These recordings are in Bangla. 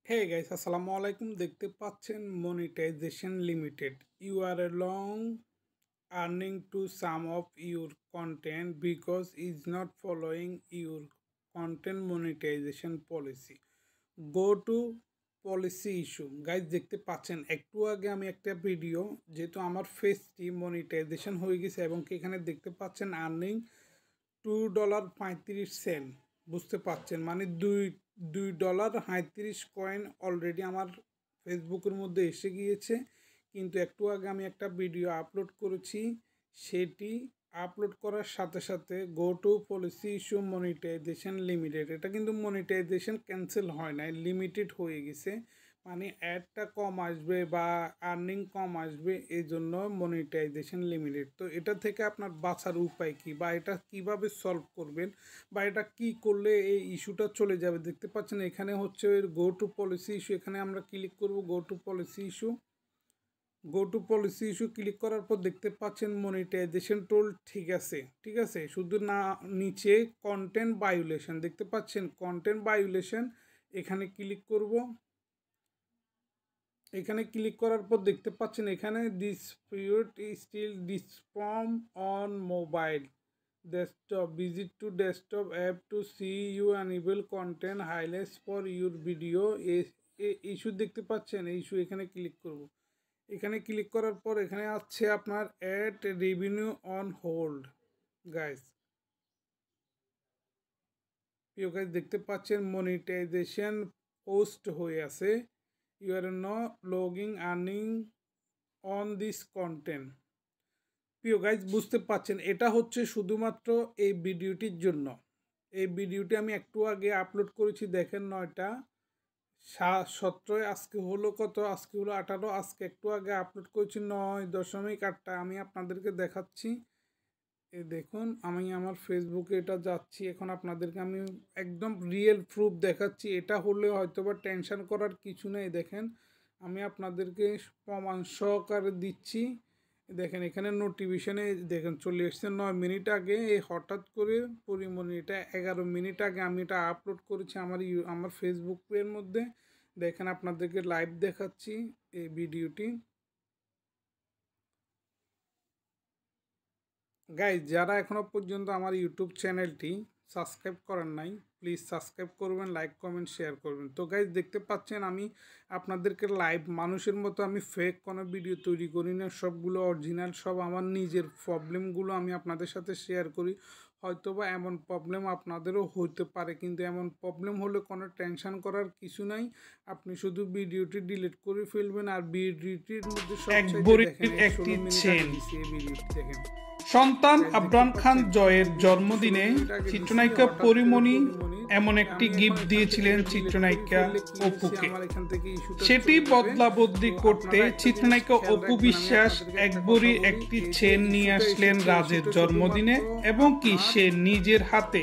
Hey guys, assalamu alaikum. দেখতে পাচ্ছেন monetization limited. You are a long earning to some of your content because is not following your content monetization policy. Go to policy issue. Guys দেখতে পাচ্ছেন একটু আগে আমি একটা ভিডিও যেহেতু আমার ফেসটি মনিটাইজেশন হয়ে গেছে এবং এখানে দেখতে পাচ্ছেন আর্নিং $2.35 বুঝতে পারছেন মানে $2.35 অলরেডি আমার ফেসবুকের মধ্যে এসে গিয়েছে। কিন্তু একটু আগে আমি একটা ভিডিও আপলোড করেছি, সেটি আপলোড করার সাথে সাথে go to policy issue monetization limited, এটা কিন্তু মনিটাইজেশন ক্যান্সেল হয় নাই, লিমিটেড হয়ে গেছে, মানে অ্যাডটা কম আসবে বা আর্নিং কম আসবে, এই জন্য মনিটাইজেশন লিমিটেড। তো এটা থেকে আপনার বাঁচার উপায় কি বা এটা কিভাবে সলভ করবেন বা এটা কি করলে এই ইস্যুটা চলে যাবে, দেখতে পাচ্ছেন এখানে হচ্ছে গো টু পলিসি ইস্যু। এখানে আমরা ক্লিক করব গো to policy issue. Go to policy issue click করার পর দেখতে পাচ্ছেন মনিটাইজেশন টুল ঠিক আছে, শুধু না নিচে কন্টেন্ট ভায়োলেশন দেখতে পাচ্ছেন, কন্টেন্ট ভায়োলেশন এখানে ক্লিক করব। এখানে ক্লিক করার পর দেখতে পাচ্ছেন এখানে this period still disform on mobile desktop, visit to desktop app to see you enable content highlights for your video. Issue দেখতে পাচ্ছেন, এই ইস্যু এখানে ক্লিক করব। এখানে ক্লিক করার পর এখানে আছে আপনার ad revenue on hold. Guys দেখতে পাচ্ছেন মনিটাইজেশন পোস্ট হয়ে আছে, you are not logging earning on this content. প্রিয় গাইজ বুঝতে পাচ্ছেন এটা হচ্ছে শুধুমাত্র এই ভিডিওটির জন্য। এই ভিডিওটি আমি একটু আগে আপলোড করেছি, দেখেন 9:17, আজকে হলো কত, আজকে হলো 18, আজকে একটু আগে আপলোড করেছি 9.8টা। আমি আপনাদেরকে দেখাচ্ছি, এই দেখুন আমি আমার ফেসবুকে এটা যাচ্ছি, এখন আপনাদেরকে আমি একদম রিয়েল প্রুফ দেখাচ্ছি। এটা হলে হয়তো বা টেনশন করার কিছু নেই, দেখেন আমি আপনাদেরকে প্রমাণ সহকারে দিচ্ছি। দেখেন এখানে নোটিফিকেশনে দেখেন চলে এসছে 9 মিনিট আগে, এই হঠাৎ করে পরিমণি এটা 11 মিনিট আগে আমি এটা আপলোড করেছি আমার ফেসবুকের মধ্যে। দেখেন আপনাদেরকে লাইভ দেখাচ্ছি এই ভিডিওটি। গাইজ যারা এখনও পর্যন্ত আমার ইউটিউব চ্যানেলটি সাবস্ক্রাইব করেন নাই, প্লিজ সাবস্ক্রাইব করবেন, লাইক কমেন্ট শেয়ার করবেন। তো গাইজ দেখতে পাচ্ছেন আমি আপনাদেরকে লাইভ মানুষের মতো আমি ফেক কোনো ভিডিও তৈরি করি না, সবগুলো অরিজিনাল, সব আমার নিজের প্রবলেমগুলো আমি আপনাদের সাথে শেয়ার করি। হয়তোবা এমন প্রবলেম আপনাদেরও হতে পারে, কিন্তু এমন প্রবলেম হলে কোনো টেনশন করার কিছু নাই, আপনি শুধু ভিডিওটি ডিলিট করে ফেলবেন। আর ভিডিওটির মধ্যে দেখেন সন্তান আবরাম খান জয়ের জন্মদিনে চিত্রনায়িকা পরিমণি এমন একটি গিফট দিয়েছিলেন চিত্রনায়িকা অপুকে। সেটি বদলা বদলি করতে চিত্রনায়িকা অপু বিশ্বাস একবারই একটি চেন নিয়ে আসলেন রাজের জন্মদিনে এবং কি সে নিজের হাতে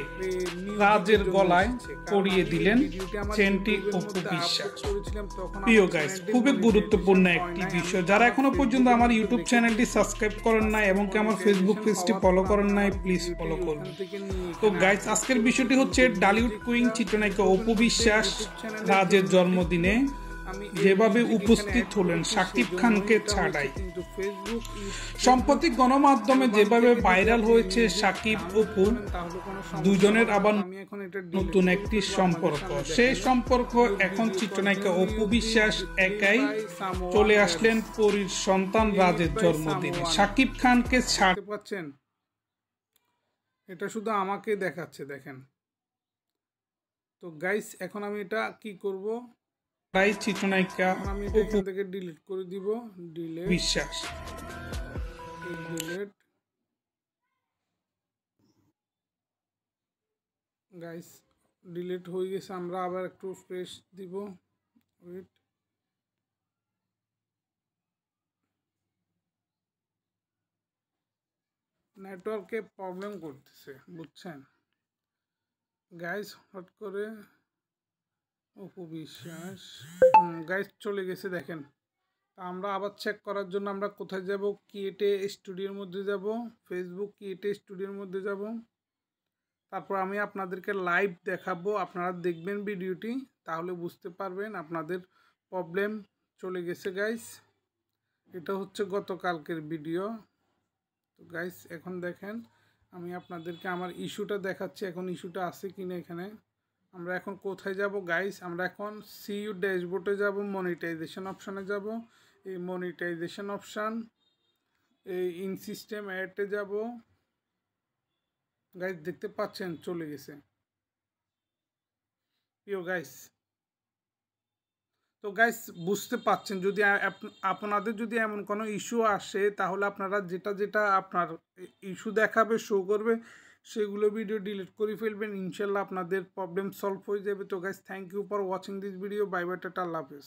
রাজের গলায় পরিয়ে দিলেন চেনটি অপু বিশ্বাস। প্রিয় গাইস, খুবই গুরুত্বপূর্ণ একটি বিষয়, যারা এখনো পর্যন্ত আমার ইউটিউব চ্যানেলটি সাবস্ক্রাইব করেন নাই এবং কি আমার ফেসবুক পেজটি ফলো করেন নাই, প্লিজ ফলো করুন। তো গাইস আজকের বিষয়টি হচ্ছে ডালিউড কুইন চিত্রনায়িকা অপু বিশ্বাস রাজের জন্মদিনে যেভাবে উপস্থিত হলেন শাকিব খানকে ছাড়াই। সম্প্রতি গণমাধ্যমে যেভাবে ভাইরাল হয়েছে শাকিব অপু দুজনের আবার নতুন একটি সম্পর্ক, সেই সম্পর্ক এখন চিত্রনায়িকা অপু বিশ্বাস একাই চলে আসলেন পরীর সন্তান রাজের জন্মদিনে শাকিব খানকে ছাড়তে পাচ্ছেন। এটা শুধু আমাকে দেখাচ্ছে, দেখেন। তো গাইস এখন আমি এটা কি করব, গাইস চিত্রনায়িকা আমি এখান থেকে ডিলিট করে দিব, ডিলিট বিশ্বাস, ডিলিট। গাইস ডিলিট হয়ে গেছে, আমরা আবার একটু ফ্রেশ দিব, ওয়েট। নেটওয়ার্কে প্রবলেম করতেছে বুঝছেন গাইস, হট করে অপু বিশ্বাস গাইস চলে গেছে, দেখেন। আমরা আবার চেক করার জন্য আমরা কোথায় যাব, ক্রিয়েটে স্টুডিওর মধ্যে যাব, ফেসবুক ক্রিয়েটে স্টুডিওর মধ্যে যাব। তারপর আমি আপনাদেরকে লাইভ দেখাবো, আপনারা দেখবেন ভিডিওটি, তাহলে বুঝতে পারবেন আপনাদের প্রবলেম চলে গেছে গাইস। এটা হচ্ছে গতকালকের ভিডিও। তো গাইস এখন দেখেন আমি আপনাদেরকে আমার ইস্যুটা দেখাচ্ছি, এখন ইস্যুটা আছে কিনা এখানে। আমরা এখন কোথায় যাব গাইস? আমরা এখন সিইউ ড্যাশবোর্ডে যাব, মনিটাইজেশন অপশানে যাব। এই মনিটাইজেশন অপশান, এই ইন সিস্টেম অ্যাডে যাব গাইস, দেখতে পাচ্ছেন চলে গেছে প্রিয় গাইস। তো গাইস বুঝতে পাচ্ছেন, যদি আপনাদের যদি এমন কোনো ইস্যু আসে, তাহলে আপনারা যেটা আপনার ইস্যু দেখাবে, শো করবে, সেগুলো ভিডিও ডিলিট করে ফেলবেন, ইনশাল্লাহ আপনাদের প্রবলেম সলভ হয়ে যাবে। তো guys thank you for watching this video, bye bye, tata, আল্লাহ হাফেজ।